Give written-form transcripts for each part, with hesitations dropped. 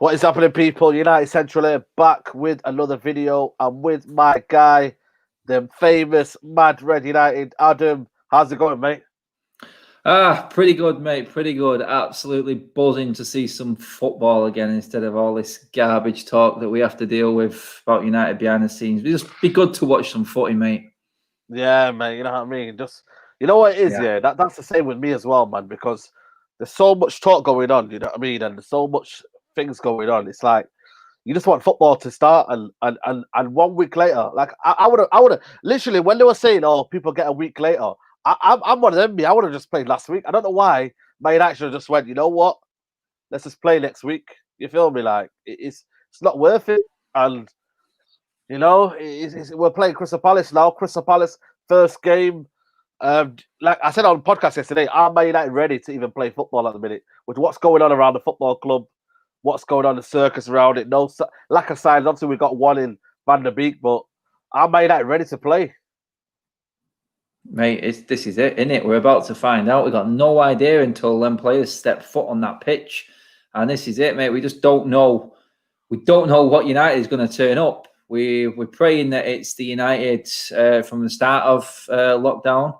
What is happening, people? United Central here, back with another video. I'm with my guy, the famous Mad Red United. Adam, how's it going, mate? Pretty good, mate. Pretty good. Absolutely buzzing to see some football again instead of all this garbage talk that we have to deal with about United behind the scenes. It'd just be good to watch some footy, mate. Yeah, mate, you know what I mean? Just, you know what it is, Yeah. that's the same with me as well, man, because there's so much talk going on, you know what I mean? And there's so much things going on. It's like, you just want football to start, and 1 week later, like I would have literally when they were saying, "Oh, people get a week later," I'm one of them. Me, I would have just played last week. I don't know why my reaction just went. You know what? Let's just play next week. You feel me? Like it's not worth it. And you know, we're playing Crystal Palace now. Crystal Palace first game. Like I said on podcast yesterday, are Man United ready to even play football at the minute with what's going on around the football club? What's going on, the circus around it? No lack of signs. Obviously, we got one in Van der Beek, but are Man United ready to play? Mate, this is it, isn't it? We're about to find out. We got no idea until them players step foot on that pitch. And this is it, mate. We just don't know. We don't know what United is going to turn up. We're praying that it's the United from the start of lockdown,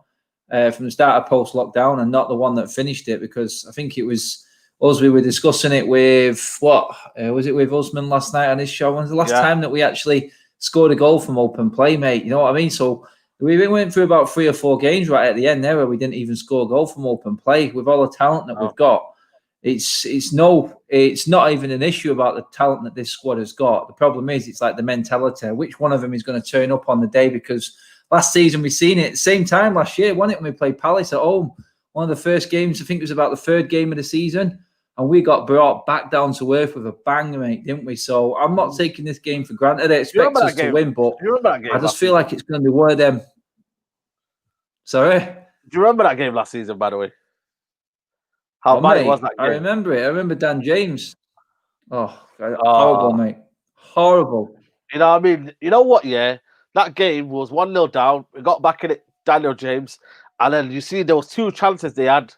from the start of post-lockdown, and not the one that finished it, because I think it was us. We were discussing it with, was it with Usman last night on his show? When's the last time that we actually scored a goal from open play, mate? You know what I mean? So we went through about 3 or 4 games right at the end there where we didn't even score a goal from open play. With all the talent that we've got, it's not even an issue about the talent that this squad has got. The problem is it's like the mentality. Which one of them is going to turn up on the day? Because last season we seen it at the same time last year, wasn't it, when we played Palace at home? One of the first games, I think it was about the 3rd game of the season, and we got brought back down to earth with a bang, mate, didn't we? So I'm not taking this game for granted. I expect us to win, but I just feel like it's going to be one of them. Sorry? Do you remember that game last season, by the way? How bad it was that game? I remember it. I remember Dan James. Horrible, mate. Horrible. You know what I mean? You know what, yeah? That game was 1-0 down. We got back in it, Daniel James. And then you see there was 2 chances they had.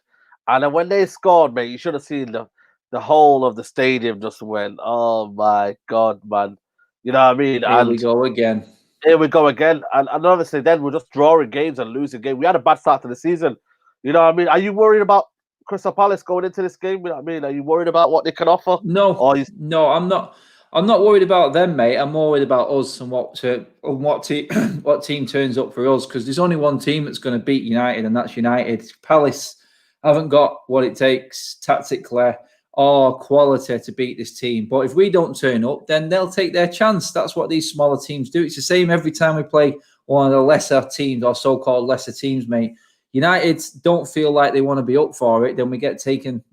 And then when they scored, mate, you should have seen the whole of the stadium just went, oh my God, man. You know what I mean? Here we go again. Here we go again. And obviously then we're just drawing games and losing games. We had a bad start to the season. You know what I mean? Are you worried about Crystal Palace going into this game? You know what I mean? Are you worried about what they can offer? No, I'm not. I'm not worried about them, mate. I'm more worried about us and what team turns up for us, because there's only one team that's going to beat United, and that's United. Palace haven't got what it takes tactically or quality to beat this team. But if we don't turn up, then they'll take their chance. That's what these smaller teams do. It's the same every time we play one of the lesser teams or so-called lesser teams, mate. United don't feel like they want to be up for it, then we get taken,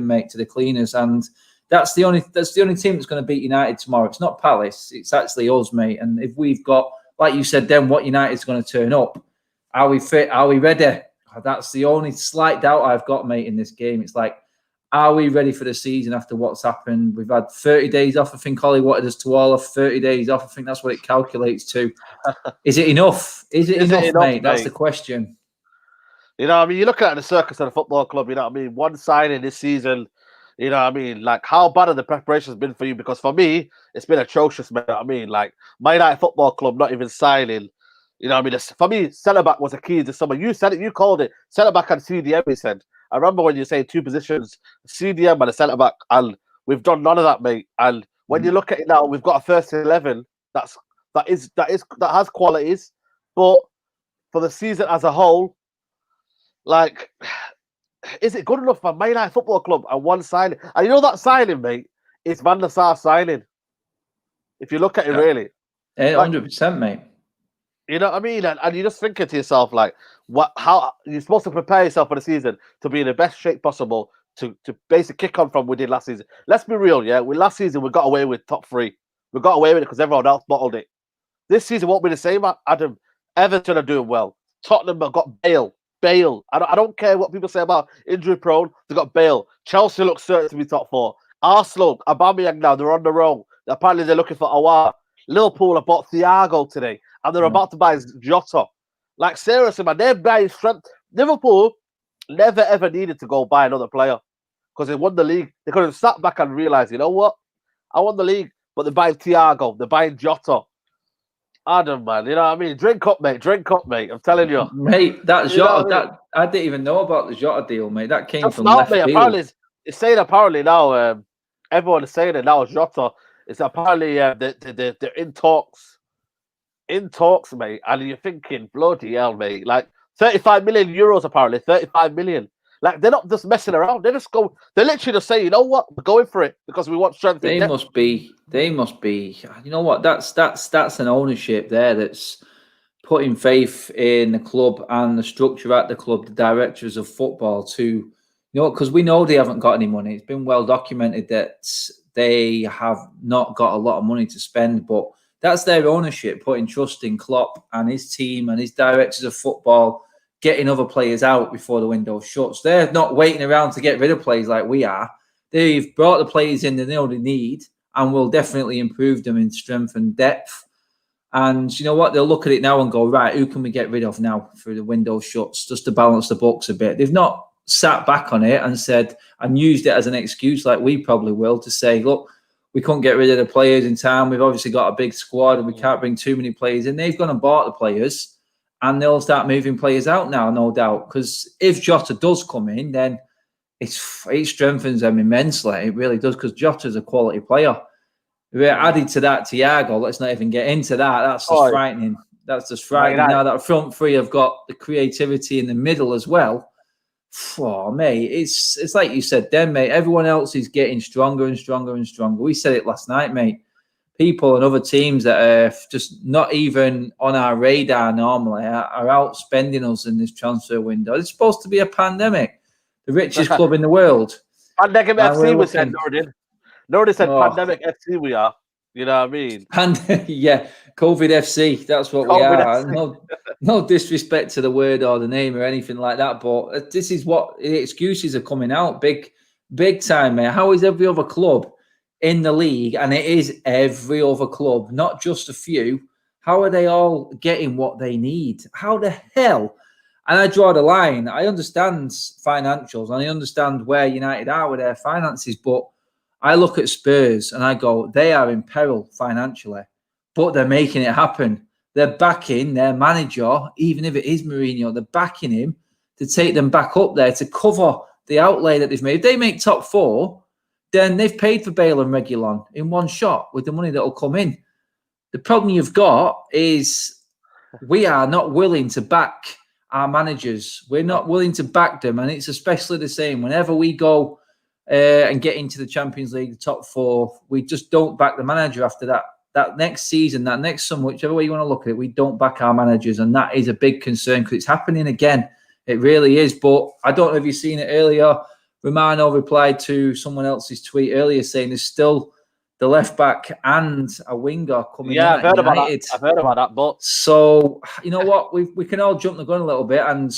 mate, to the cleaners. And that's the only team that's going to beat United tomorrow. It's not Palace, it's actually us, mate. And if we've got, like you said, then what United's going to turn up? Are we fit? Are we ready? That's the only slight doubt I've got, mate, in this game. It's like, are we ready for the season after what's happened? We've had 30 days off. I think Ollie wanted us to all have 30 days off. I think that's what it calculates to. Is it enough? Is it enough, mate? That's the question. You know what I mean? You're looking at the circus of the football club, you know what I mean? One signing this season, you know what I mean? Like, how bad have the preparations been for you? Because for me, it's been atrocious, man. You know what I mean? Like, My United Football Club not even signing. You know what I mean? For me, centre-back was a key to summer. You said it, you called it. Centre-back and CDM, he said. I remember when you say 2 positions, CDM and a centre-back, and we've done none of that, mate. And when you look at it now, we've got a first 11 that has qualities, but for the season as a whole, like, is it good enough for Man United Football Club and one signing? And you know that signing, mate, it's Van der Sar signing. If you look at it, really. 100%, mate. You know what I mean? And you're just thinking to yourself, like, how you're supposed to prepare yourself for the season to be in the best shape possible to basically kick on from we did last season. Let's be real, yeah? Last season, we got away with top 3. We got away with it because everyone else bottled it. This season won't be the same, Adam. Everton are doing well. Tottenham have got Bale. I don't care what people say about injury prone. They got Bale. Chelsea looks certain to be top 4. Arsenal, Aubameyang now, they're on the roll. Apparently they're looking for Awar. Liverpool have bought Thiago today, and they're about to buy Jota. Like, seriously, man, they're buying strength. Liverpool never ever needed to go buy another player because they won the league. They could have sat back and realized, you know what? I won the league. But they're buying Thiago, they're buying Jota. Adam, man, you know what I mean? Drink up, mate. Drink up, mate. I'm telling you. Mate, that You know Jota, what I mean? that I didn't even know about the Jota deal, mate. That came Just from now, left mate. field. Apparently, it's saying apparently now. Everyone is saying it now. Jota. It's apparently they're in talks. In talks, mate. And you're thinking, bloody hell, mate. Like 35 million euros, apparently 35 million. Like they're not just messing around. They just go. They literally just say, you know what, we're going for it because we want strength in They depth. must be. They must be. You know what? That's an ownership there that's putting faith in the club and the structure at the club, the directors of football to, because we know they haven't got any money. It's been well documented that they have not got a lot of money to spend, but that's their ownership, putting trust in Klopp and his team and his directors of football, getting other players out before the window shuts. They're not waiting around to get rid of players like we are. They've brought the players in they know they need and will definitely improve them in strength and depth. And you know what? They'll look at it now and go, right, who can we get rid of now through the window shuts just to balance the books a bit? They've not sat back on it and said and used it as an excuse like we probably will to say, look, we couldn't get rid of the players in time. We've obviously got a big squad and we can't bring too many players in. They've gone and bought the players and they'll start moving players out now, no doubt. Because if Jota does come in, then it strengthens them immensely. It really does because Jota's a quality player. We're added to that Thiago. Let's not even get into that. That's just frightening. That's just frightening. Now that front three have got the creativity in the middle as well. Oh, mate, it's like you said then, mate. Everyone else is getting stronger and stronger and stronger. We said it last night, mate. People and other teams that are just not even on our radar normally are outspending us in this transfer window. It's supposed to be a pandemic. The richest club in the world. Pandemic FC, we said, Nobody said pandemic FC we are. You know what I mean? Yeah, COVID FC. That's what we are. No disrespect to the word or the name or anything like that, but this is what the excuses are coming out big time, mate. How is every other club in the league, and it is every other club, not just a few, how are they all getting what they need? How the hell? And I draw the line. I understand financials and I understand where United are with their finances, but I look at Spurs and I go, they are in peril financially, but they're making it happen. They're backing their manager, even if it is Mourinho, they're backing him to take them back up there to cover the outlay that they've made. If they make top four, then they've paid for Bale and Reguilon in one shot with the money that will come in. The problem you've got is we are not willing to back our managers. We're not willing to back them. And it's especially the same. Whenever we go and get into the Champions League, the top four, we just don't back the manager after that. That next season, that next summer, whichever way you want to look at it, we don't back our managers. And that is a big concern because it's happening again. It really is. But I don't know if you've seen it earlier. Romano replied to someone else's tweet earlier saying there's still the left back and a winger coming in. I've heard about that. I've heard about that. But so you know what, we can all jump the gun a little bit. And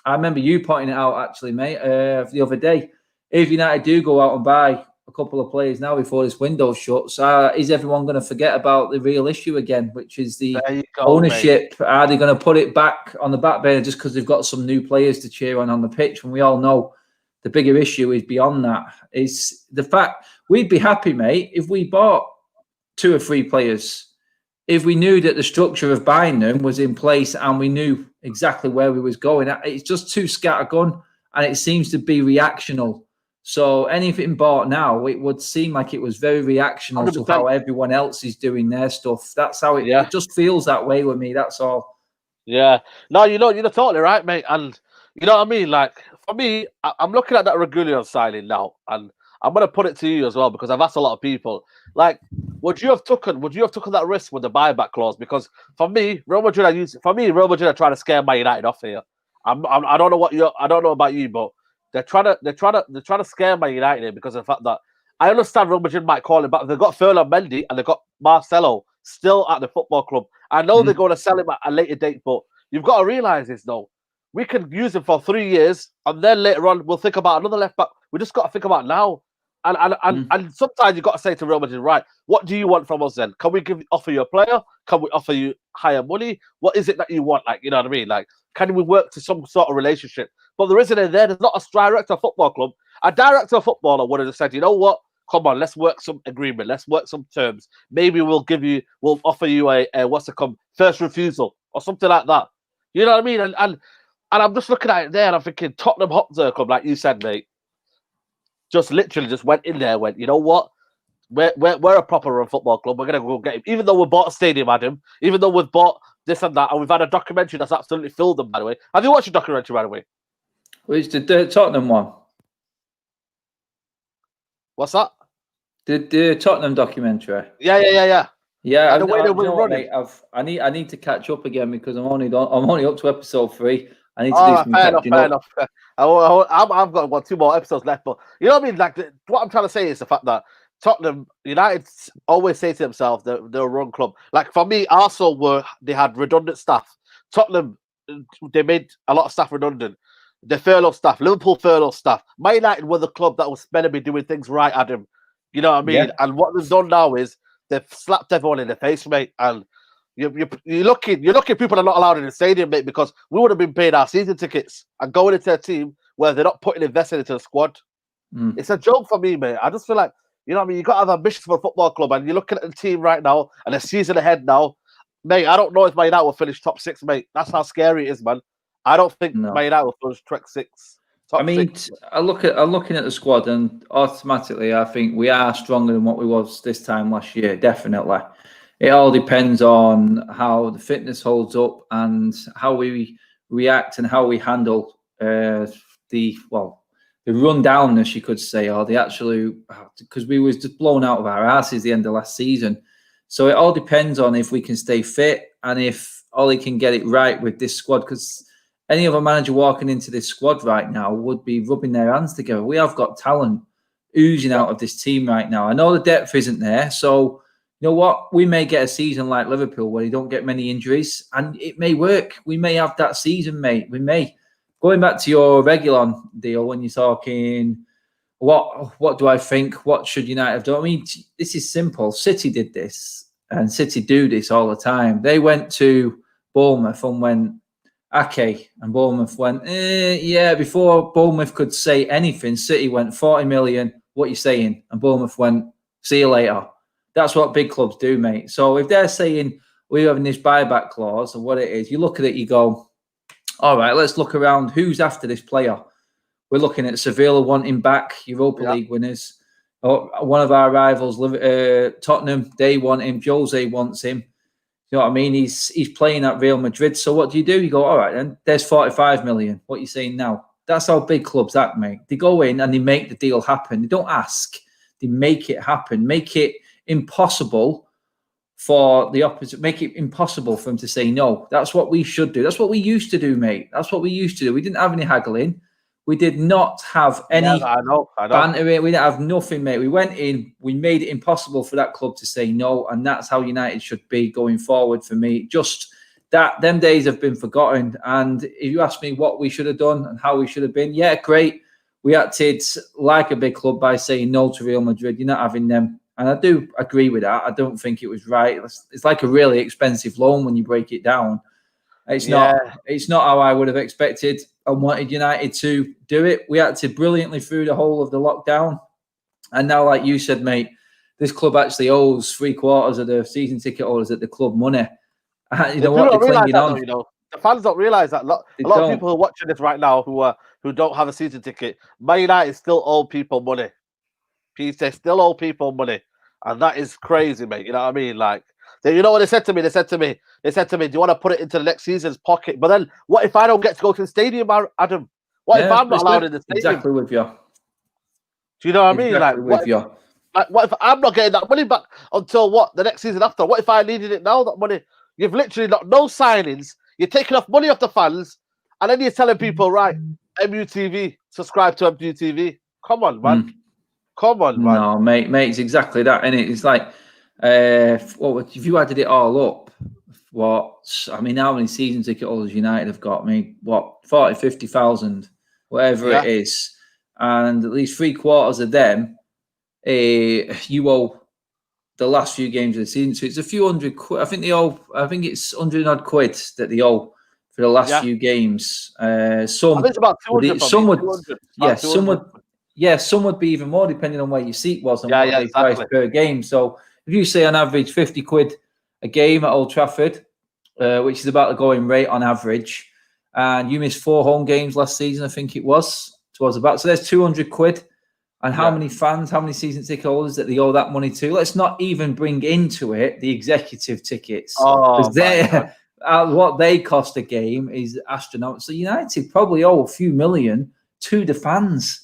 I remember you pointing it out actually, mate, the other day. If United do go out and buy a couple of players now before this window shuts, is everyone going to forget about the real issue again, which is the ownership? Mate. Are they going to put it back on the back burner just because they've got some new players to cheer on the pitch? When we all know the bigger issue is beyond that. Is the fact we'd be happy, mate, if we bought 2 or 3 players, if we knew that the structure of buying them was in place and we knew exactly where we was going. It's just too scattergun and it seems to be reactional. So anything bought now, it would seem like it was very reactional 100%. To how everyone else is doing their stuff. That's how it just feels that way with me. That's all. Yeah. No, you're totally right, mate. And you know what I mean? Like, for me, I'm looking at that Reguilon signing now, and I'm going to put it to you as well because I've asked a lot of people. Like, would you have taken that risk with the buyback clause? Because for me, Real Madrid are trying to scare Man United off here. I don't know about you, but they're trying to scare Man United here because of the fact that I understand Real Madrid might call him back. They've got Ferland Mendy and they've got Marcelo still at the football club. I know they're going to sell him at a later date, but you've got to realize this though. We can use him for 3 years, and then later on we'll think about another left back. We just got to think about now. And sometimes you've got to say to Real Madrid, right, what do you want from us then? Can we offer you a player? Can we offer you higher money? What is it that you want? Like, you know what I mean? Like, can we work to some sort of relationship? But there isn't in there. There's not a director of football club. A director of footballer would have said, you know what? Come on, let's work some agreement. Let's work some terms. Maybe we'll offer you a what's it called, first refusal or something like that. You know what I mean? And I'm just looking at it there and I'm thinking Tottenham Hotspur Club, like you said, mate, just literally just went in there, went, you know what? We're a proper run football club. We're gonna go get him. Even though we bought a stadium, Adam. Even though we've bought this and that, and we've had a documentary that's absolutely filled them. By the way, have you watched the documentary? By the way, which the Tottenham one? What's that? The Tottenham documentary. Yeah. Yeah, And the way they were running. Mate, I need to catch up again because I'm only up to episode 3. I need to do some fair catching up. I've got 2 more episodes left, but you know what I mean. Like what I'm trying to say is the fact that Tottenham United always say to themselves that they're a run club. Like for me, Arsenal they had redundant staff. Tottenham, they made a lot of staff redundant. They furloughed staff. Liverpool furloughed staff. Man United were the club that was meant to be doing things right, Adam. You know what I mean? Yeah. And what they've done now is they've slapped everyone in the face, mate. And you're lucky people are not allowed in the stadium, mate, because we would have been paying our season tickets and going into a team where they're not investing into the squad. It's a joke for me, mate. I just feel like, you know what I mean? You got to have ambitions for a football club, and you're looking at the team right now and the season ahead now. Mate, I don't know if Man United will finish top 6, mate. That's how scary it is, man. I don't think Man United will finish top 6. I mean, I'm looking at the squad, and automatically I think we are stronger than what we was this time last year, definitely. It all depends on how the fitness holds up and how we react and how we handle the rundownness, you could say, or the absolute, because we was just blown out of our asses the end of last season. So it all depends on if we can stay fit and if Ollie can get it right with this squad, because any other manager walking into this squad right now would be rubbing their hands together. We have got talent oozing out of this team right now. I know the depth isn't there, so you know what? We may get a season like Liverpool where you don't get many injuries, and it may work. We may have that season, mate. We may. Going back to your Reguilon deal, when you're talking, what do I think? What should United have done? I mean, this is simple. City did this, and City do this all the time. They went to Bournemouth and went, okay, and Bournemouth went, yeah. Before Bournemouth could say anything, City went 40 million. What you saying? And Bournemouth went, see you later. That's what big clubs do, mate. So if they're saying we're having this buyback clause or what it is, you look at it, you go, all right, let's look around. Who's after this player? We're looking at Sevilla wanting back, Europa League winners. One of our rivals, Tottenham, they want him. Jose wants him. You know what I mean? He's playing at Real Madrid. So what do? You go, all right, then there's 45 million. What are you saying now? That's how big clubs act, mate. They go in and they make the deal happen. They don't ask. They make it happen. Make it impossible for the opposite. Make it impossible for them to say no. That's what we should do. That's what we used to do, mate. That's what we used to do. We didn't have any haggling. We did not have any banter. We didn't have nothing, mate. We went in, we made it impossible for that club to say no, and that's how United should be going forward for me. Just that, them days have been forgotten. And if you ask me what we should have done and how we should have been, yeah, great. We acted like a big club by saying no to Real Madrid. You're not having them. And I do agree with that. I don't think it was right. It's like a really expensive loan when you break it down. It's not how I would have expected and wanted United to do it. We acted brilliantly through the whole of the lockdown. And now, like you said, mate, this club actually owes 3/4 of the season ticket holders at the club money. You know what? They're clinging on. You know, the fans don't realise that. A lot of people who are watching this right now who don't have a season ticket, Man United still owe people money. They still owe people money. And that is crazy, mate. You know what I mean? Like, you know what they said to me? They said to me, do you want to put it into the next season's pocket? But then what if I don't get to go to the stadium, Adam? What if I'm not allowed in the stadium? Exactly with you. Do you know what I mean? Like, what if I'm not getting that money back until the next season after? What if I needed it now, that money? You've literally got no signings. You're taking off money off the fans. And then you're telling people, right, MUTV, subscribe to MUTV. Come on, man. Come on, man. No, mate, it's exactly that. And it's like, if you added it all up, how many season ticket holders United have got? 40, 50,000, whatever it is. And at least 3/4 of them, you owe the last few games of the season. So it's a few hundred quid. I think it's 100 odd quid that they owe for the last few games. I think it's about 200. yeah, some would be even more depending on where your seat was and Yeah, what yeah, they price exactly. per game. So if you say on average 50 quid a game at Old Trafford, which is about the going rate on average, and you missed 4 home games last season, I think it was. So there's 200 quid. And how many fans, how many season ticket holders that they owe that money to? Let's not even bring into it the executive tickets. Oh my God. What they cost a game is astronomical. So United probably owe a few million to the fans,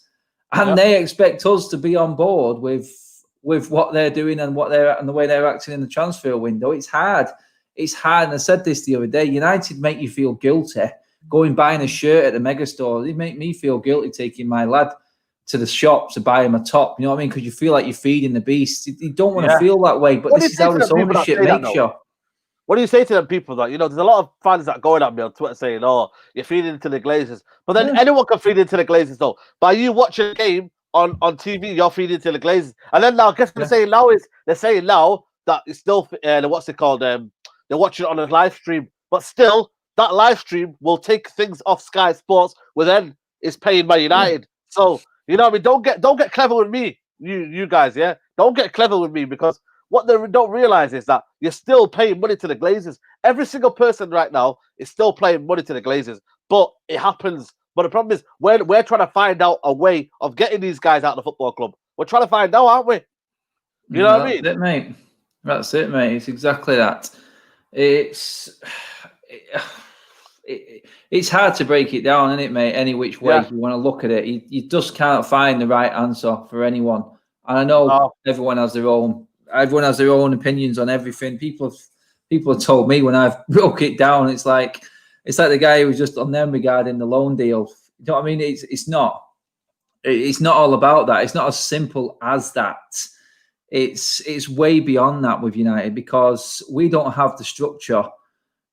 and they expect us to be on board with what they're doing and the way they're acting in the transfer window. It's hard. It's hard. And I said this the other day. United make you feel guilty going buying a shirt at the mega store. They make me feel guilty taking my lad to the shop to buy him a top. You know what I mean? Because you feel like you're feeding the beast. You don't want to feel that way, but this is how this ownership makes you. What do you say to them people that, there's a lot of fans that are going at me on Twitter saying, oh, you're feeding into the Glazers. But then anyone can feed into the Glazers, though. By you watching a game on TV, you're feeding into the Glazers. And then now, guess what they're saying now that it's still, what's it called? They're watching it on a live stream. But still, that live stream will take things off Sky Sports, where then it's paying by United. So, you know what I mean? Don't get clever with me, you guys, yeah? Don't get clever with me, because what they don't realize is that you're still paying money to the Glazers. Every single person right now is still paying money to the Glazers, but it happens. But the problem is, we're trying to find out a way of getting these guys out of the football club. We're trying to find out, aren't we? You know what I mean? That's it, mate. That's it, mate. It's exactly that. It's hard to break it down, isn't it, mate? Any which way you want to look at it, you just can't find the right answer for anyone. And I know everyone has their own opinions on everything. People have told me when I've broke it down, it's like the guy who was just on them regarding the loan deal. You know what I mean? It's not all about that. It's not as simple as that. It's way beyond that with United, because we don't have the structure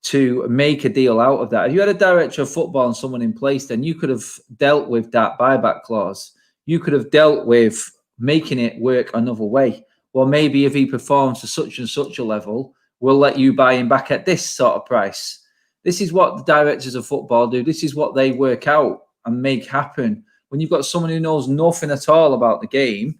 to make a deal out of that. If you had a director of football and someone in place, then you could have dealt with that buyback clause. You could have dealt with making it work another way. Well, maybe if he performs to such and such a level, we'll let you buy him back at this sort of price. This is what the directors of football do. This is what they work out and make happen. When you've got someone who knows nothing at all about the game,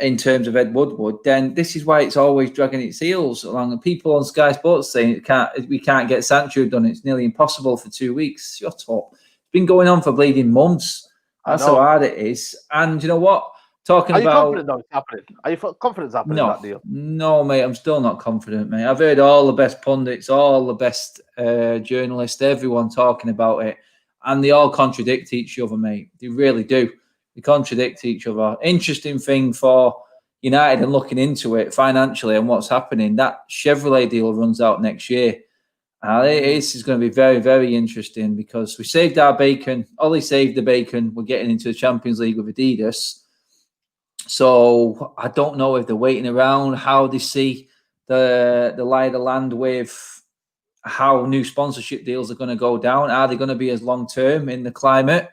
in terms of Ed Woodward, then this is why it's always dragging its heels along. And people on Sky Sports saying we can't get sanctuary done. It's nearly impossible for 2 weeks. Shut up. It's been going on for bleeding months. That's how hard it is. And you know what? Are you confident though it's happening? Are you confident it's happening, that deal? No, mate, I'm still not confident, mate. I've heard all the best pundits, all the best journalists, everyone talking about it, and they all contradict each other, mate. They really do. They contradict each other. Interesting thing for United and looking into it financially and what's happening, that Chevrolet deal runs out next year. This is going to be very, very interesting, because we saved our bacon. Ollie saved the bacon. We're getting into the Champions League with Adidas. So I don't know if they're waiting around, how they see the lie of the land with how new sponsorship deals are going to go down. Are they going to be as long-term in the climate?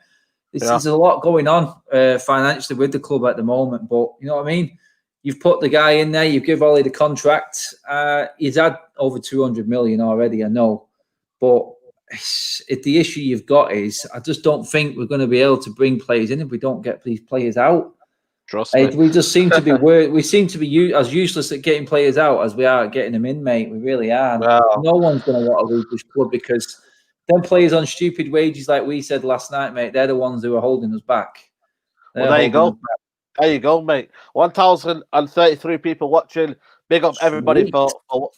There's a lot going on financially with the club at the moment, but you know what I mean? You've put the guy in there, you give Ollie the contract. He's had over 200 million already, I know. But the issue you've got is, I just don't think we're going to be able to bring players in if we don't get these players out. Trust me. We just seem to be we seem to be as useless at getting players out as we are at getting them in, mate. We really are. Wow. No one's going to want to leave this club, because them players on stupid wages, like we said last night, mate, they're the ones who are holding us back. Well, there you go. There you go, mate. 1,033 people watching. Big up everybody for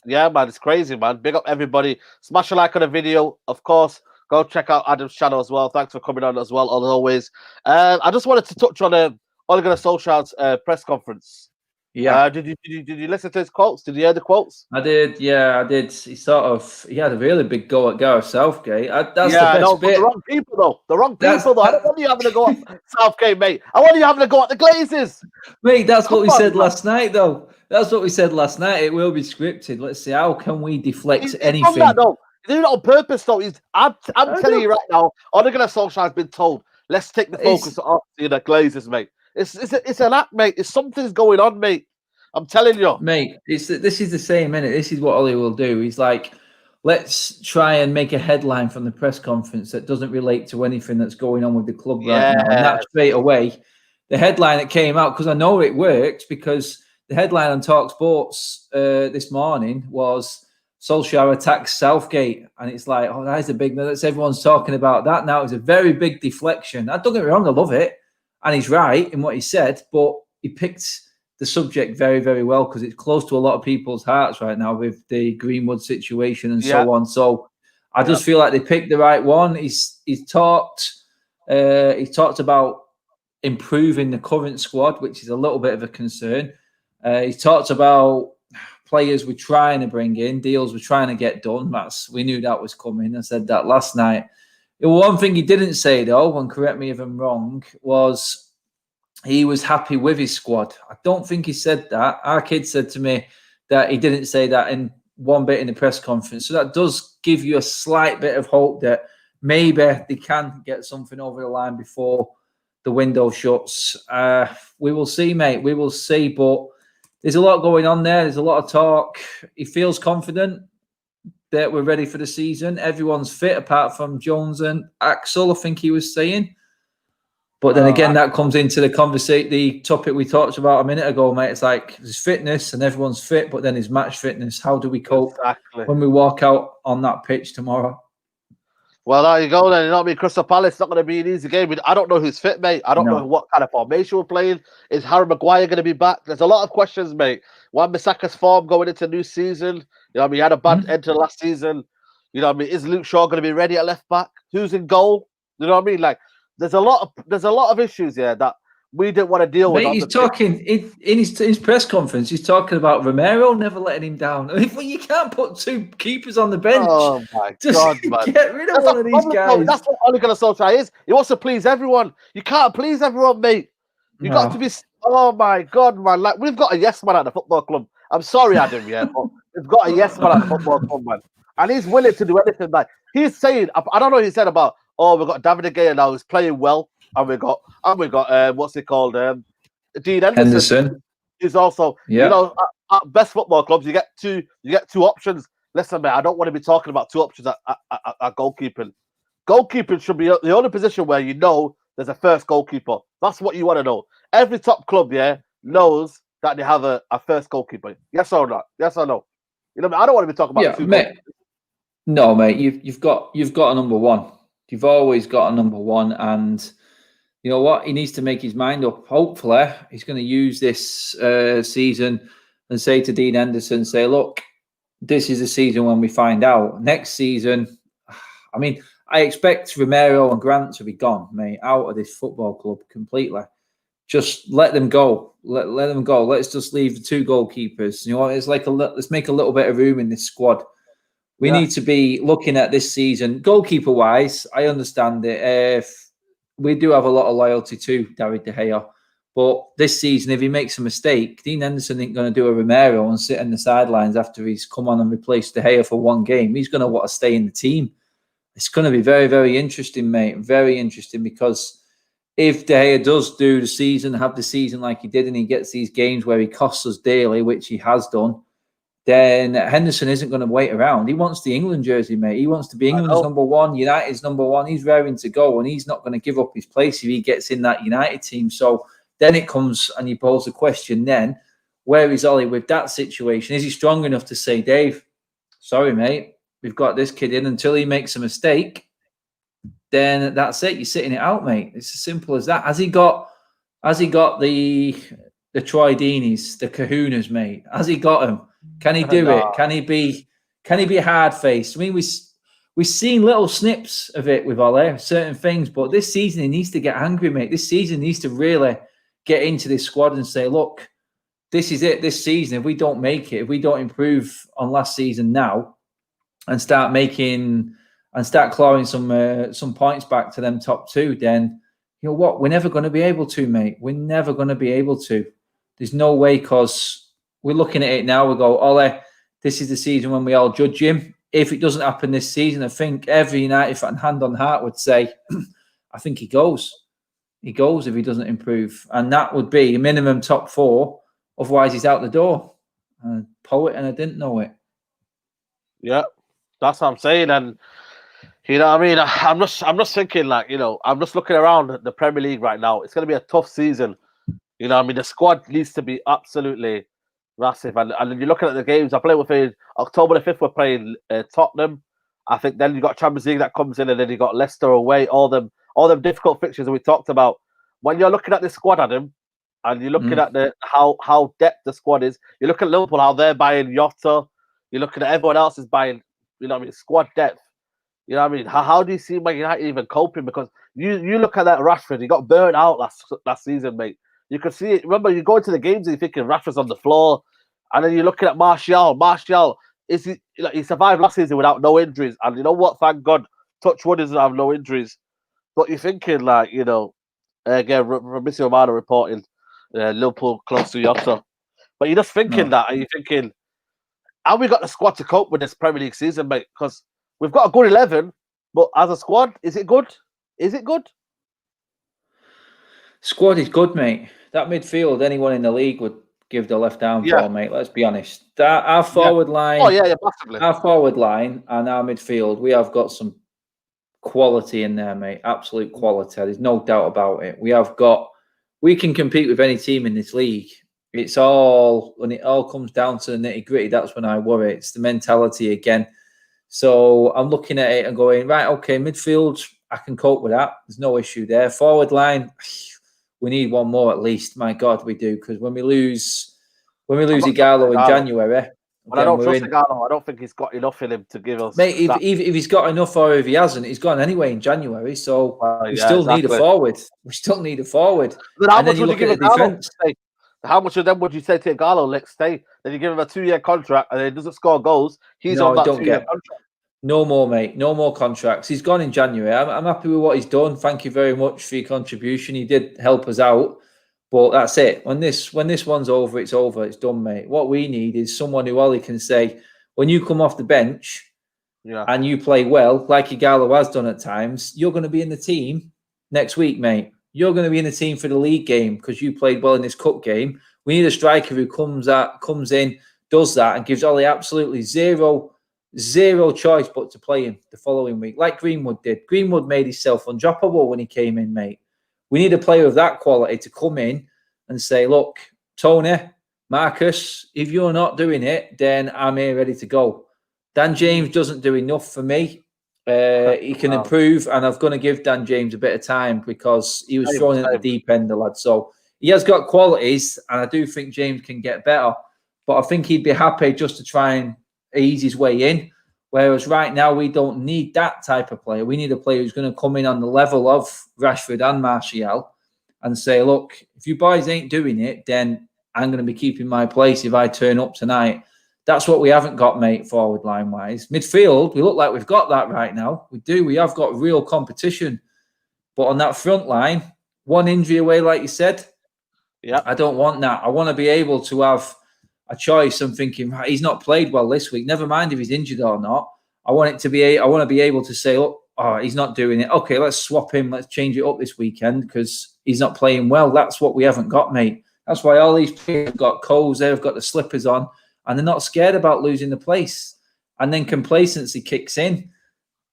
yeah, man. It's crazy, man. Big up everybody. Smash a like on the video, of course. Go check out Adam's channel as well. Thanks for coming on as well, as always. I just wanted to touch on Ole Gunnar Solskjaer's press conference. Yeah. Did you listen to his quotes? Did you hear the quotes? I did. Yeah, I did. He had a really big go at Gareth Southgate. That's the best bit. The wrong people though. I don't want you having to go at Southgate, mate. I want you having to go at the Glazers. Mate, that's what we said last night, though. That's what we said last night. It will be scripted. Let's see, how can we deflect anything? That, though. He's doing it on purpose, though. I'm telling you right now, Ole Gunnar Solskjaer has been told, let's take the focus off the Glazers, mate. It's an act, mate. Something's going on, mate. I'm telling you, mate. This is the same, innit? This is what Ollie will do. He's like, let's try and make a headline from the press conference that doesn't relate to anything that's going on with the club right now, and that straight away the headline that came out, because I know it worked, because the headline on Talk Sports this morning was Solskjaer attacks Southgate, and it's like, oh, that is a big. That's everyone's talking about that now. It's a very big deflection. Don't get me wrong, I love it, and he's right in what he said, but he picked the subject very, very well, because it's close to a lot of people's hearts right now with the Greenwood situation and so on. So I just feel like they picked the right one. He's talked about improving the current squad, which is a little bit of a concern. He's talked about players we're trying to bring in, deals we're trying to get done. We knew that was coming. I said that last night. One thing he didn't say, though, and correct me if I'm wrong, was he was happy with his squad. I don't think he said that. Our kid said to me that he didn't say that in one bit in the press conference. So that does give you a slight bit of hope that maybe they can get something over the line before the window shuts. We will see, mate. We will see. But there's a lot going on there. There's a lot of talk. He feels confident that we're ready for the season. Everyone's fit apart from Jones and Axel, I think he was saying. But then again, that comes into the topic we talked about a minute ago, mate. It's like there's fitness and everyone's fit, but then there's match fitness. How do we cope when we walk out on that pitch tomorrow? Well, there you go then. You know what I mean? Crystal Palace, it's not going to be an easy game. I don't know who's fit, mate. I don't know what kind of formation we're playing. Is Harry Maguire going to be back? There's a lot of questions, mate. Wan-Bissaka's form going into new season. You know what I mean? He had a bad end to last season. You know what I mean? Is Luke Shaw going to be ready at left back? Who's in goal? You know what I mean? Like, there's a lot of issues here that we didn't want to deal with. He's talking in his press conference. He's talking about Romero never letting him down. I mean, you can't put two keepers on the bench. Oh my God, man! Get rid of one of these guys. That's what Ole Gunnar Solskjaer is. He wants to please everyone. You can't please everyone, mate. You got to be. Oh my God, man! Like, we've got a yes man at the football club. I'm sorry, Adam, yeah, but we've got a yes man at the football club, man, and he's willing to do anything. Like, he's saying, I don't know what he said about. Oh, we've got David De Gea now who's playing well, and we got what's it called? Dean Henderson. He's also, you know, at best football clubs, you get two options. Listen, mate, I don't want to be talking about two options at goalkeeping. Goalkeeping should be the only position where you know there's a first goalkeeper. That's what you want to know. Every top club, knows that they have a first goalkeeper. Yes or not? Yes or no? You know, I don't want to be talking about two mate. No, mate, you've got a number one. You've always got a number one, and you know what? He needs to make his mind up. Hopefully, he's going to use this season and say to Dean Henderson, say, look, this is the season when we find out. Next season, I mean, I expect Romero and Grant to be gone, mate, out of this football club completely. Just let them go. Let them go. Let's just leave the two goalkeepers. You know, it's like let's make a little bit of room in this squad. We need to be looking at this season. Goalkeeper-wise, I understand it. If we do have a lot of loyalty to David De Gea. But this season, if he makes a mistake, Dean Henderson ain't going to do a Romero and sit on the sidelines after he's come on and replaced De Gea for one game. He's going to want to stay in the team. It's going to be very, very interesting, mate. Very interesting, because if De Gea does do the season, have the season like he did, and he gets these games where he costs us dearly, which he has done, then Henderson isn't going to wait around. He wants the England jersey, mate. He wants to be England's number one, United's number one. He's raring to go, and he's not going to give up his place if he gets in that United team. So then it comes, and you pose the question then, where is Ollie with that situation? Is he strong enough to say, Dave, sorry, mate, we've got this kid in until he makes a mistake? Then that's it. You're sitting it out, mate. It's as simple as that. Has he got the Troy Deeneys, the kahunas, mate? Has he got them? Can he do it? Can he be hard-faced? I mean, we've seen little snips of it with Ole, certain things, but this season he needs to get angry, mate. This season he needs to really get into this squad and say, look, this is it this season. If we don't make it, if we don't improve on last season now and start clawing some points back to them top two, then you know what? We're never going to be able to, mate. We're never going to be able to. There's no way, because we're looking at it now. We go, Ole, this is the season when we all judge him. If it doesn't happen this season, I think every United fan, hand on heart, would say, I think he goes. He goes if he doesn't improve. And that would be a minimum top four. Otherwise, he's out the door. Poet, and I didn't know it. Yeah, that's what I'm saying. And You know what I mean? I'm just thinking like, I'm just looking around the Premier League right now. It's going to be a tough season. You know what I mean? The squad needs to be absolutely massive. And you're looking at the games. I play with October the 5th, we're playing Tottenham. I think then you got Champions League that comes in, and then you got Leicester away, all them difficult fixtures that we talked about. When you're looking at the squad, Adam, and you're looking at the how depth the squad is, you look at Liverpool, how they're buying Jota, you're looking at everyone else is buying, squad depth. You know what I mean? How do you see Man United even coping? Because you look at that Rashford, he got burnt out last season, mate. You could see it. Remember, you go into the games and you're thinking Rashford's on the floor, and then you're looking at Martial. Martial he survived last season without no injuries, and you know what? Thank God, touch wood, he doesn't have no injuries. But you're thinking like, again, Fabrizio Romano reporting Liverpool close to Jota. But you're just thinking that, and you're thinking, how we got the squad to cope with this Premier League season, mate? Because we've got a good 11, but as a squad, is it good? Is it good? Squad is good, mate. That midfield, anyone in the league would give the left arm for, mate. Let's be honest. Our forward line, massively. our forward line and our midfield, we have got some quality in there, mate. Absolute quality. There's no doubt about it. We can compete with any team in this league. It's all, when it all comes down to the nitty gritty, that's when I worry. It's the mentality again. So I'm looking at it and going, right, okay, midfield, I can cope with that. There's no issue there. Forward line, we need one more at least. My God, we do, because when we lose Igalo in January, but I don't trust Igalo. I don't think he's got enough in him to give us. Mate, if he's got enough or if he hasn't, he's gone anyway in January. So we still need a forward. We still need a forward. Then how much would you give Igalo? How much of them would you say to Igalo, let's stay? Then you give him a 2-year contract and he doesn't score goals. He's on that 2-year contract. No more, mate. No more contracts. He's gone in January. I'm happy with what he's done. Thank you very much for your contribution. He did help us out. But that's it. When this one's over, it's over. It's done, mate. What we need is someone who Ollie can say, when you come off the bench and you play well, like Igalo has done at times, you're going to be in the team next week, mate. You're going to be in the team for the league game because you played well in this cup game. We need a striker who comes in, does that, and gives Ollie absolutely zero choice but to play him the following week, like Greenwood did. Greenwood made himself undroppable when he came in, mate. We need a player of that quality to come in and say, look, Tony, Marcus, if you're not doing it, then I'm here ready to go. Dan James doesn't do enough for me. He can improve, and I'm going to give Dan James a bit of time because he was thrown in at the deep end, the lad. So he has got qualities, and I do think James can get better. But I think he'd be happy just to try and ease his way in. Whereas right now, we don't need that type of player. We need a player who's going to come in on the level of Rashford and Martial and say, look, if you boys ain't doing it, then I'm going to be keeping my place if I turn up tonight. That's what we haven't got, mate, forward line-wise. Midfield, we look like we've got that right now. We do. We have got real competition. But on that front line, one injury away, like you said, I don't want that. I want to be able to have a choice. I'm thinking, right, he's not played well this week. Never mind if he's injured or not. I want to be able to say, oh, he's not doing it. Okay, let's swap him. Let's change it up this weekend because he's not playing well. That's what we haven't got, mate. That's why all these players have got coats, they've got the slippers on, and they're not scared about losing the place. And then complacency kicks in.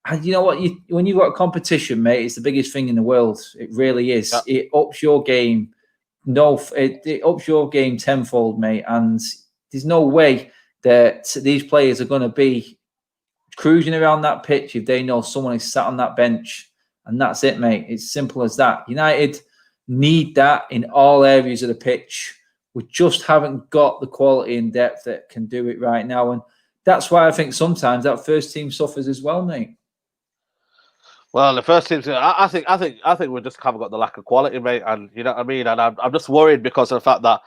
And you know what? When you've got a competition, mate, it's the biggest thing in the world. It really is. Yeah. It ups your game. It ups your game tenfold, mate. And there's no way that these players are going to be cruising around that pitch if they know someone is sat on that bench. And that's it, mate. It's simple as that. United need that in all areas of the pitch. We just haven't got the quality and depth that can do it right now. And that's why I think sometimes that first team suffers as well, mate. Well, the first team, I think we just haven't got the lack of quality, mate. And you know what I mean. And I'm just worried because of the fact that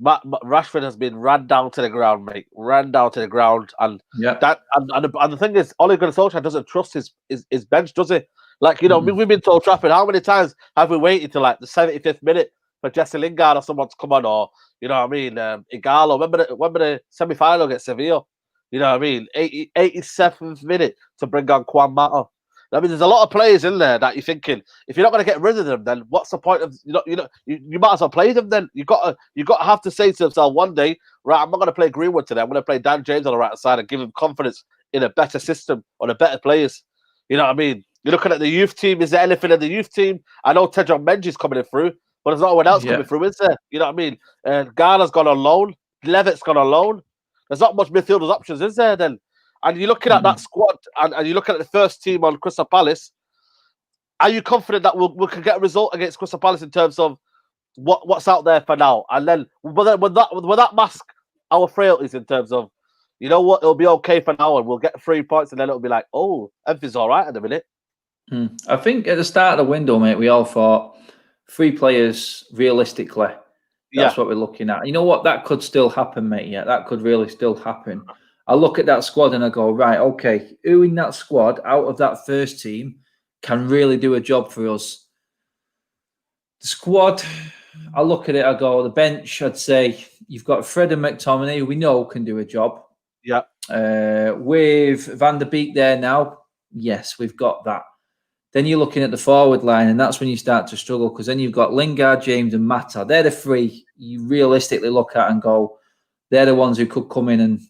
Rashford has been ran down to the ground, mate. Ran down to the ground, and the thing is, Ole Gunnar Solskjaer doesn't trust his bench, does he? Like, you know, we've been told Trafford. How many times have we waited till like the 75th minute for Jesse Lingard or someone to come on, or you know what I mean, Igalo? Remember the semi-final against Sevilla? You know what I mean? 87th minute to bring on Juan Mata. I mean, there's a lot of players in there that you're thinking, if you're not going to get rid of them, then what's the point of you might as well play them. Then you got to have to say to yourself one day, right, I'm not going to play Greenwood today. I'm going to play Dan James on the right side and give him confidence in a better system or the better players. You know what I mean? You're looking at the youth team. Is there anything in the youth team? I know Tedron Menzies coming through, but there's not one else coming through, is there? You know what I mean? Garner's gone on loan. Levitt's gone on loan. There's not much midfielders options, is there? Then, and you're looking at that squad, and you're looking at the first team on Crystal Palace. Are you confident that we can get a result against Crystal Palace in terms of what's out there for now? And then, will that mask our frailties in terms of, you know what, it'll be okay for now, and we'll get 3 points, and then it'll be like, oh, everything's all right at the minute. I think at the start of the window, mate, we all thought 3 players realistically. That's what we're looking at. You know what? That could still happen, mate. Yeah, that could really still happen. I look at that squad and I go, right, okay, who in that squad out of that first team can really do a job for us? The squad, I look at it, I go, the bench, I'd say you've got Fred and McTominay, who we know can do a job. Yeah. With Van der Beek there now, yes, we've got that. Then you're looking at the forward line, and that's when you start to struggle, because then you've got Lingard, James, and Mata. They're the 3 you realistically look at and go, they're the ones who could come in and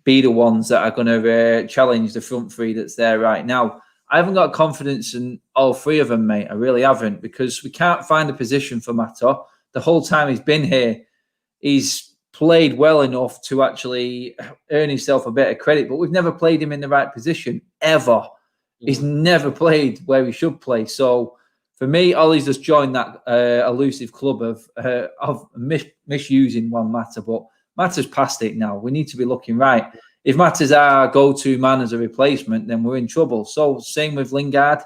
be the ones that are going to challenge the front 3 that's there right now. I haven't got confidence in all 3 of them, mate. I really haven't, because we can't find a position for Mata. The whole time he's been here, he's played well enough to actually earn himself a bit of credit, but we've never played him in the right position, ever. He's never played where he should play. So for me, Ollie's just joined that elusive club of misusing one Mata, but Mata's past it now. We need to be looking right. If Mata's our go-to man as a replacement, then we're in trouble. So same with Lingard.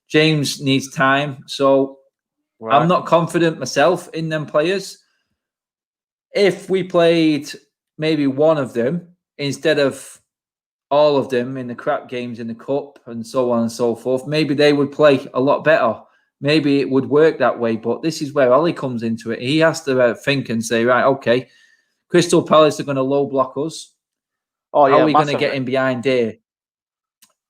James needs time. So I'm not confident myself in them players. If we played maybe one of them instead of all of them in the crap games in the cup and so on and so forth, maybe they would play a lot better. Maybe it would work that way. But this is where Ollie comes into it. He has to think and say, right, okay, Crystal Palace are going to low block us. How are we going to get in behind here?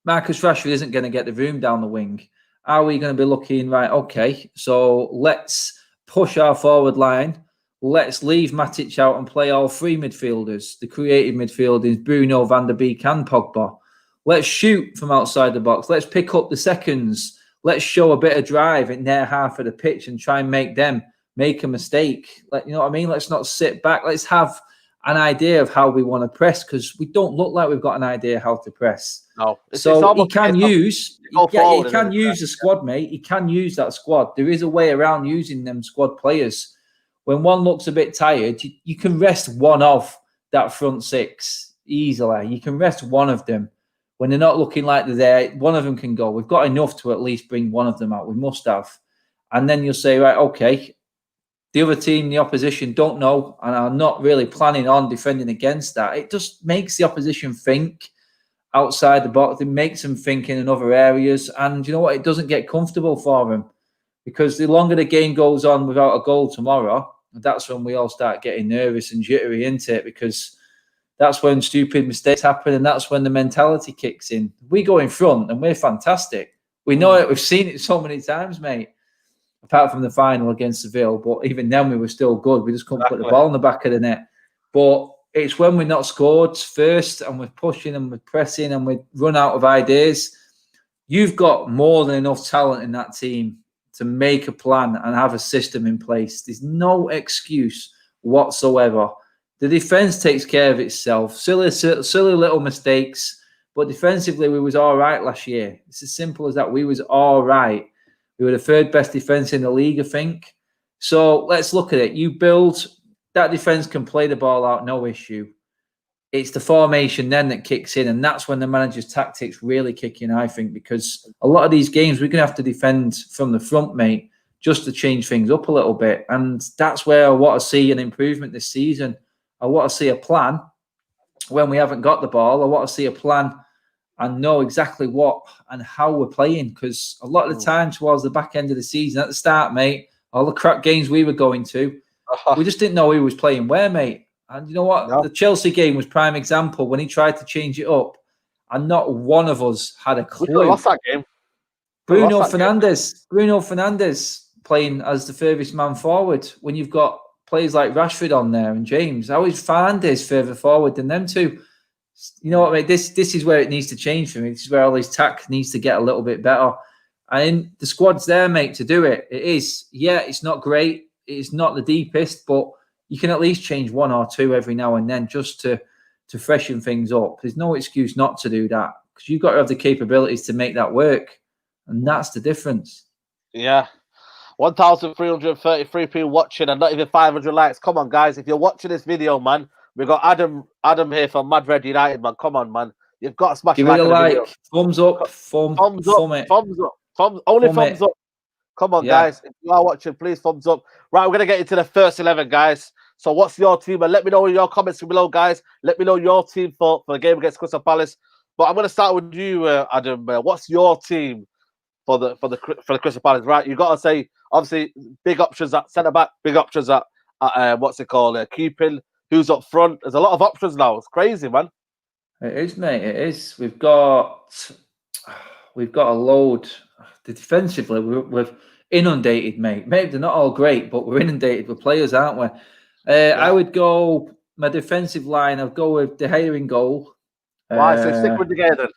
Marcus Rashford isn't going to get the room down the wing. Are we going to be looking, right, okay, so let's push our forward line. Let's leave Matic out and play all 3 midfielders, the creative midfielders, Bruno, Van der Beek and Pogba. Let's shoot from outside the box. Let's pick up the seconds. Let's show a bit of drive in their half of the pitch and try and make them make a mistake. You know what I mean? Let's not sit back. Let's have an idea of how we want to press, because we don't look like we've got an idea how to press. No. So he can use the squad, mate. He can use that squad. There is a way around using them squad players. When one looks a bit tired, you can rest one of that front 6 easily. You can rest one of them. When they're not looking like they're there, one of them can go. We've got enough to at least bring one of them out. We must have. And then you'll say, right, okay, the other team, the opposition, don't know and are not really planning on defending against that. It just makes the opposition think outside the box. It makes them think in other areas. And you know what? It doesn't get comfortable for them. Because the longer the game goes on without a goal tomorrow, that's when we all start getting nervous and jittery into it, because that's when stupid mistakes happen and that's when the mentality kicks in. We go in front and we're fantastic. We know it. We've seen it so many times, mate, apart from the final against Seville. But even then, we were still good. We just couldn't put the ball in the back of the net. But it's when we're not scored first and we're pushing and we're pressing and we run out of ideas. You've got more than enough talent in that team to make a plan and have a system in place. There's no excuse whatsoever. The defence takes care of itself. Silly little mistakes, but defensively we was all right last year. It's as simple as that. We was all right. We were the 3rd best defence in the league, I think. So let's look at it. You build, that defence can play the ball out, no issue. It's the formation then that kicks in, and that's when the manager's tactics really kick in, I think, because a lot of these games we're going to have to defend from the front, mate, just to change things up a little bit. And that's where I want to see an improvement this season. I want to see a plan when we haven't got the ball. I want to see a plan and know exactly what and how we're playing, because a lot of the time towards the back end of the season, at the start, mate, all the crap games we were going to, we just didn't know who was playing where, mate. And you know what? No. The Chelsea game was prime example when he tried to change it up, and not one of us had a clue. We lost that game. Bruno Fernandes playing as the furthest man forward when you've got players like Rashford on there and James. How is Fernandes further forward than them two? You know what, mate? This is where it needs to change for me. This is where all these tack needs to get a little bit better. And the squad's there, mate, to do it. It is. Yeah, it's not great. It's not the deepest, but you can at least change one or two every now and then just to freshen things up. There's no excuse not to do that because you've got to have the capabilities to make that work. And that's the difference. Yeah. 1,333 people watching and not even 500 likes. Come on, guys. If you're watching this video, man, we got Adam here from Mad Red United, man. Come on, man. You've got to smash Give like it a on the like. video. Thumbs up. Thumbs up. Thumbs up. Come on, guys. If you are watching, please thumbs up. Right, we're going to get into the first 11, guys. So what's your team? And let me know in your comments below, guys. Let me know your team for the game against Crystal Palace. But I'm going to start with you, Adam. What's your team for the Crystal Palace? Right, you got to say, obviously, big options at centre-back, big options at keeping. Who's up front? There's a lot of options now. It's crazy, man. It is, mate. It is. We've got a load. Defensively, we're inundated, mate. Maybe they're not all great, but we're inundated with players, aren't we? I would go my defensive line. I'll go with De Gea in goal. Why? So stick with De Gea then.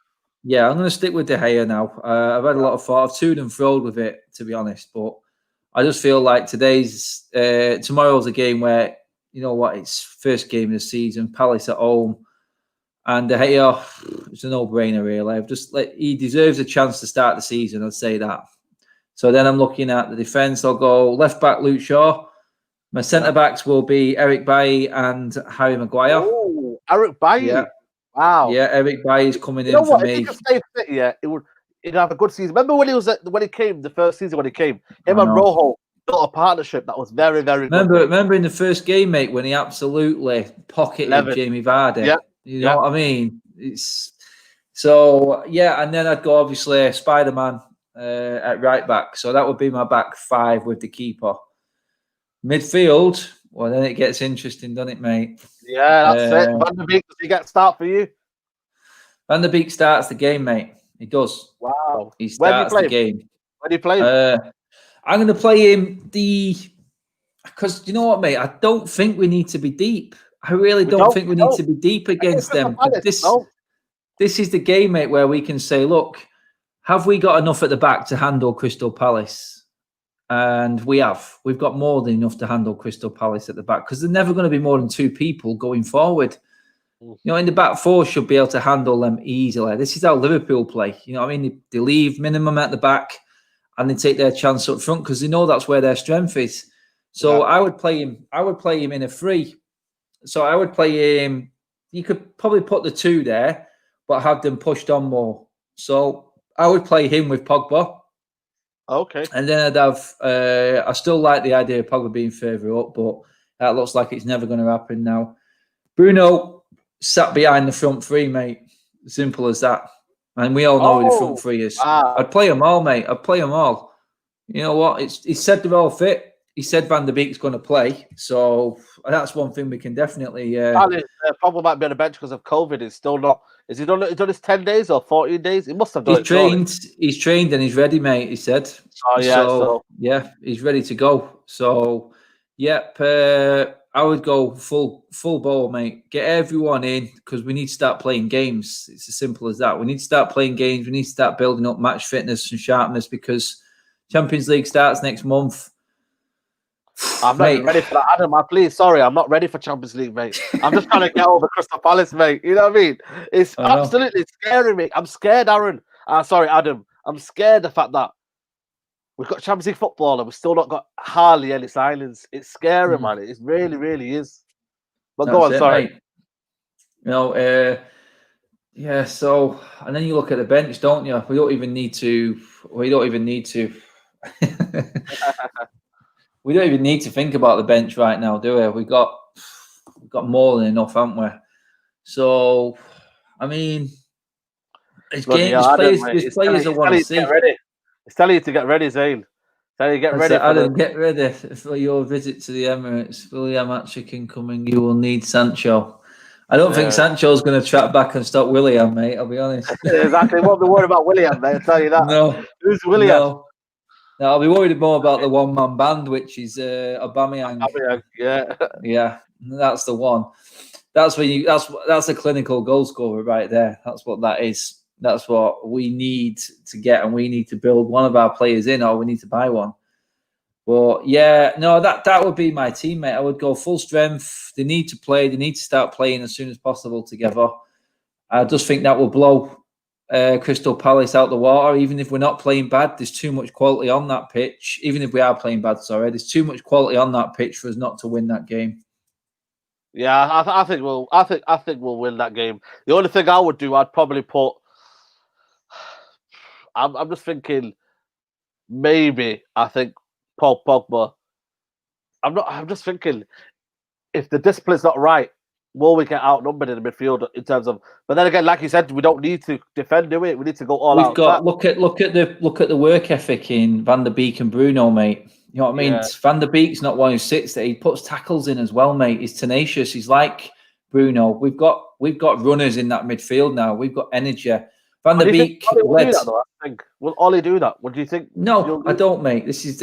Yeah, I'm going to stick with De Gea now. I've had a lot of thought. I've toed and froed with it, to be honest. But I just feel like tomorrow's a game where, you know what, it's first game of the season, Palace at home. And De Gea, it's a no-brainer, really. He deserves a chance to start the season, I'd say that. So then I'm looking at the defence. I'll go left-back Luke Shaw. My centre-backs will be Eric Bailly and Harry Maguire. Oh, Eric Bailly. Yeah. Wow. Yeah, Eric Bailly is coming in for me. If he could stay fit, he'd have a good season. Remember when he came, the first season when he came, him and Rojo built a partnership that was very, very good. Remember in the first game, mate, when he absolutely pocketed Jamie Vardy. Yeah. You know what I mean? It's so and then I'd go obviously Spider-Man at right back. So that would be my back five with the keeper. Midfield, well then it gets interesting, doesn't it, mate? Yeah, that's it. Van der Beek, does he get start for you? Van der Beek starts the game, mate. He does. Wow. He starts the game. Where do you play him? I'm going to play him because you know what, mate? I don't think we need to be deep. I really don't think we need to be deep against them. This is the game, mate, where we can say, look, have we got enough at the back to handle Crystal Palace? And we have. We've got more than enough to handle Crystal Palace at the back because there's never going to be more than two people going forward. You know, in the back four should be able to handle them easily. This is how Liverpool play. You know what I mean? They leave minimum at the back and they take their chance up front because they know that's where their strength is. So I would play him. I would play him in a free. So I would play him. You could probably put the two there, but have them pushed on more. So I would play him with Pogba. Okay. And then I'd have. I still like the idea of Pogba being further up, but that looks like it's never going to happen now. Bruno sat behind the front three, mate. Simple as that. And we all know who the front three is. Wow. I'd play them all, mate. I'd play them all. You know what? He said they're all fit. He said Van der Beek's going to play. So that's one thing we can definitely... Pogba might be on the bench because of COVID. It's still not... Is he done his 10 days or 14 days? He must have done He's trained and he's ready, mate, he said. Oh, yeah. Yeah, he's ready to go. So, yep, I would go full ball, mate. Get everyone in because we need to start playing games. It's as simple as that. We need to start playing games. We need to start building up match fitness and sharpness because Champions League starts next month. I'm not ready for that, Adam. I'm not ready for Champions League, mate. I'm just trying to get over Crystal Palace, mate. You know what I mean? It's absolutely scaring me. I'm scared, Aaron. Sorry, Adam. I'm scared the fact that we've got Champions League football and we've still not got hardly any signings. It's scary, man. It really, really is. But go on, sorry. Mate. You know, yeah. So, and then you look at the bench, don't you? We don't even need to. We don't even need to think about the bench right now, do we? We've got more than enough, haven't we? So, I mean, there's players I want to see. It's telling you to get ready, Zane. Telling you get ready. Get ready for your visit to the Emirates. William Atchik incoming. You will need Sancho. I don't think Sancho's going to track back and stop William, mate. I'll be honest. Exactly. Won't be worried about William, mate. I'll tell you that. No. Who's William? No, I'll be worried more about the one-man band, which is Aubameyang. Yeah. Yeah, that's the one. That's when you. That's a clinical goal scorer right there. That's what that is. That's what we need to get, and we need to build one of our players in, or we need to buy one. But yeah, no, that would be my teammate. I would go full strength. They need to play. They need to start playing as soon as possible together. I just think that will blow Crystal Palace out the water. Even if we're not playing bad, there's too much quality on that pitch. Even if we are playing bad, sorry, there's too much quality on that pitch for us not to win that game. Yeah, I think we'll win that game. The only thing I would do, I'd probably put. I'm just thinking, maybe I think Paul Pogba. I'm just thinking, if the discipline's not right, will we get outnumbered in the midfield in terms of? But then again, like you said, we don't need to defend, do we? We need to go all out. We've got look at the work ethic in Van der Beek and Bruno, mate. You know what I mean? Yeah. Van der Beek's not one who sits there. He puts tackles in as well, mate. He's tenacious. He's like Bruno. We've got runners in that midfield now. We've got energy. Van der Beek. Will Ollie do that? What do you think? No, I don't, mate. This is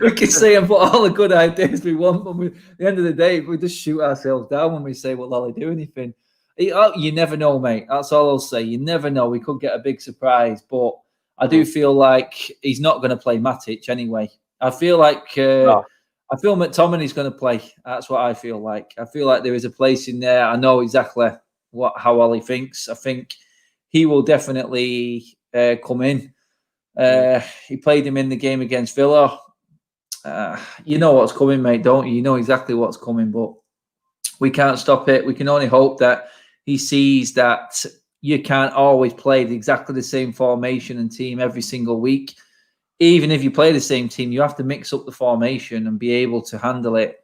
we can say and put all the good ideas we want, but at the end of the day, we just shoot ourselves down when we say, "Will Ollie do anything?" You never know, mate. That's all I'll say. You never know. We could get a big surprise, but I do feel like he's not going to play Matic anyway. I feel like I feel McTominay's going to play. That's what I feel like. I feel like there is a place in there. I know exactly how Ollie thinks. I think he will definitely come in. He played him in the game against Villa. You know what's coming, mate, don't you? You know exactly what's coming, but we can't stop it. We can only hope that he sees that you can't always play exactly the same formation and team every single week. Even if you play the same team, you have to mix up the formation and be able to handle it.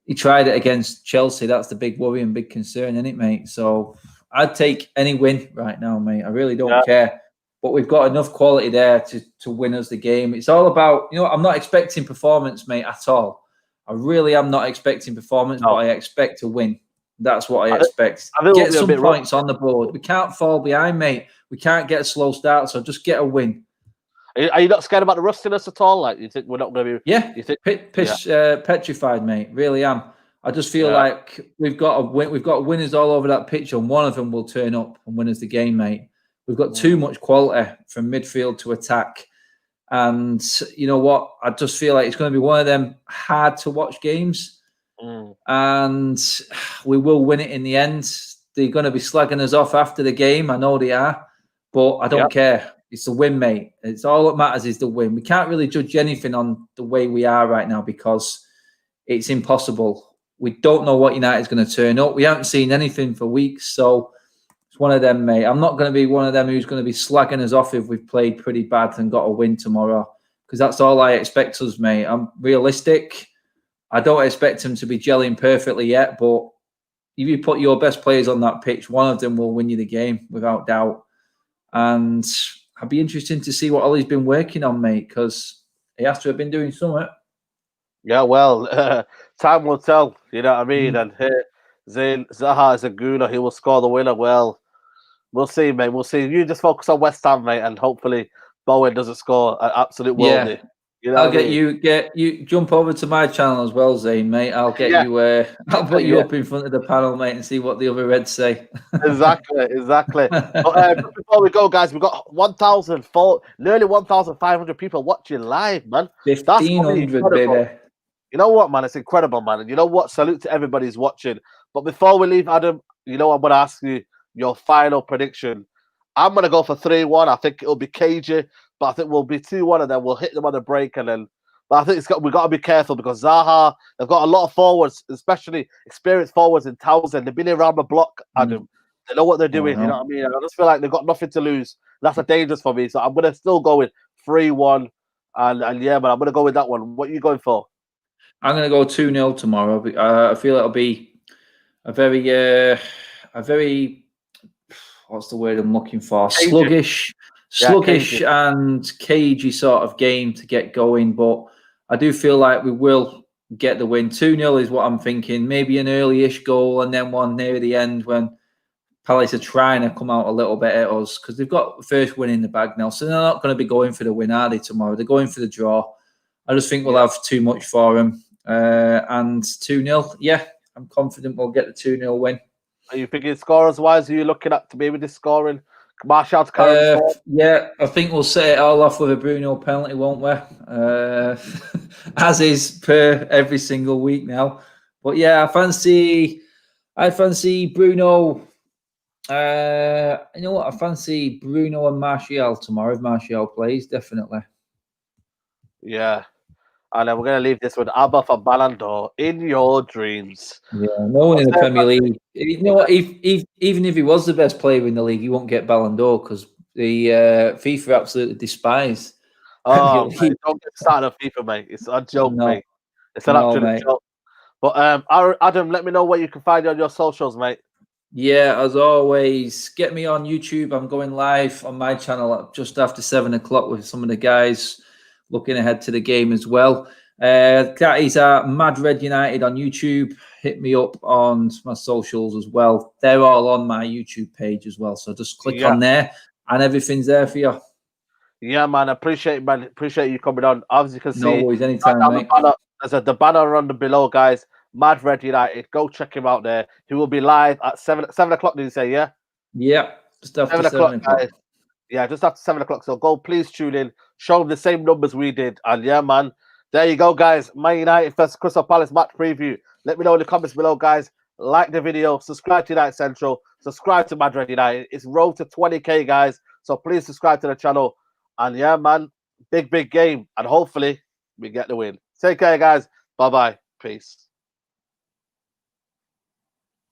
He tried it against Chelsea. That's the big worry and big concern, isn't it, mate? So I'd take any win right now, mate. I really don't care. But we've got enough quality there to win us the game. It's all about, I'm not expecting performance, mate, at all. I really am not expecting performance, but I expect to win. That's what I expect. Get some points on the board. We can't fall behind, mate. We can't get a slow start, so just get a win. Are you not scared about the rustiness at all? Like, you think we're not going to be? Yeah, you think petrified, mate. Really am. I just feel like we've got winners all over that pitch, and one of them will turn up and win us the game, mate. We've got too much quality from midfield to attack. And you know what? I just feel like it's going to be one of them hard to watch games. And we will win it in the end. They're going to be slagging us off after the game. I know they are. But I don't care. It's the win, mate. It's all that matters is the win. We can't really judge anything on the way we are right now because it's impossible. We don't know what United's going to turn up. We haven't seen anything for weeks. So it's one of them, mate. I'm not going to be one of them who's going to be slagging us off if we've played pretty bad and got a win tomorrow because that's all I expect us, mate. I'm realistic. I don't expect them to be gelling perfectly yet, but if you put your best players on that pitch, one of them will win you the game without doubt. And I'd be interested to see what Ollie's been working on, mate, because he has to have been doing something. Yeah, well, time will tell. You know what I mean? And Zaha is a gooner. He will score the winner. Well, we'll see, mate. We'll see. You just focus on West Ham, mate, and hopefully Bowen doesn't score an absolute worldie. You know I'll get you jump over to my channel as well, Zane, mate. I'll get you. I'll put you up in front of the panel, mate, and see what the other Reds say. Exactly. But, before we go, guys, we've got nearly 1,500 people watching live, man. 1,500, baby. You know what, man? It's incredible, man. And you know what? Salute to everybody who's watching. But before we leave, Adam, I'm going to ask you your final prediction. I'm going to go for 3-1. I think it'll be cagey, but I think we'll be 2-1 and then we'll hit them on the break. But I think we've got to be careful because Zaha, they've got a lot of forwards, especially experienced forwards in Townsend. They've been around the block, Adam. They know what they're doing. You know what I mean? I just feel like they've got nothing to lose. That's a dangerous for me. So I'm going to still go with 3-1. And yeah, but I'm going to go with that one. What are you going for? I'm going to go 2-0 tomorrow. I feel it'll be a very, what's the word I'm looking for? Sluggish and cagey sort of game to get going. But I do feel like we will get the win. 2-0 is what I'm thinking. Maybe an early-ish goal and then one near the end when Palace are trying to come out a little bit at us because they've got the first win in the bag now. So they're not going to be going for the win, are they, tomorrow? They're going for the draw. I just think we'll have too much for them. And 2-0, yeah. I'm confident we'll get the 2-0 win. Are you thinking scorers wise? Are you looking at to maybe this scoring? Martial to carry the score? Yeah, I think we'll set it all off with a Bruno penalty, won't we? As is per every single week now. But yeah, I fancy Bruno. You know what? I fancy Bruno and Martial tomorrow if Martial plays, definitely. Yeah. And then we're going to leave this with Abba for Ballon d'Or in your dreams. Yeah, no one in the Premier League. You know what? Even if he was the best player in the league, he won't get Ballon d'Or because the FIFA absolutely despise. Oh, mate, don't get started on FIFA, mate. It's a joke, No, mate. It's an absolute mate. joke. But Adam, let me know what you can find on your socials, mate. Yeah, as always, get me on YouTube. I'm going live on my channel just after 7 o'clock with some of the guys looking ahead to the game as well. That is Mad Red United on YouTube. Hit me up on my socials as well. They're all on my YouTube page as well. So just click on there and everything's there for you. Yeah, man. Appreciate it, man. Appreciate you coming on. As you can see, no worries, anytime, mate. There's the banner on the below, guys. Mad Red United. Go check him out there. He will be live at 7 o'clock, did you say, yeah? Yeah, just after 7 o'clock. Guys. Yeah, just after 7 o'clock. So go, please tune in. Show them the same numbers we did. And yeah, man. There you go, guys. Man United versus Crystal Palace match preview. Let me know in the comments below, guys. Like the video. Subscribe to United Central. Subscribe to Mad Red United. It's road to 20K, guys. So please subscribe to the channel. And yeah, man. Big game. And hopefully we get the win. Take care, guys. Bye-bye. Peace.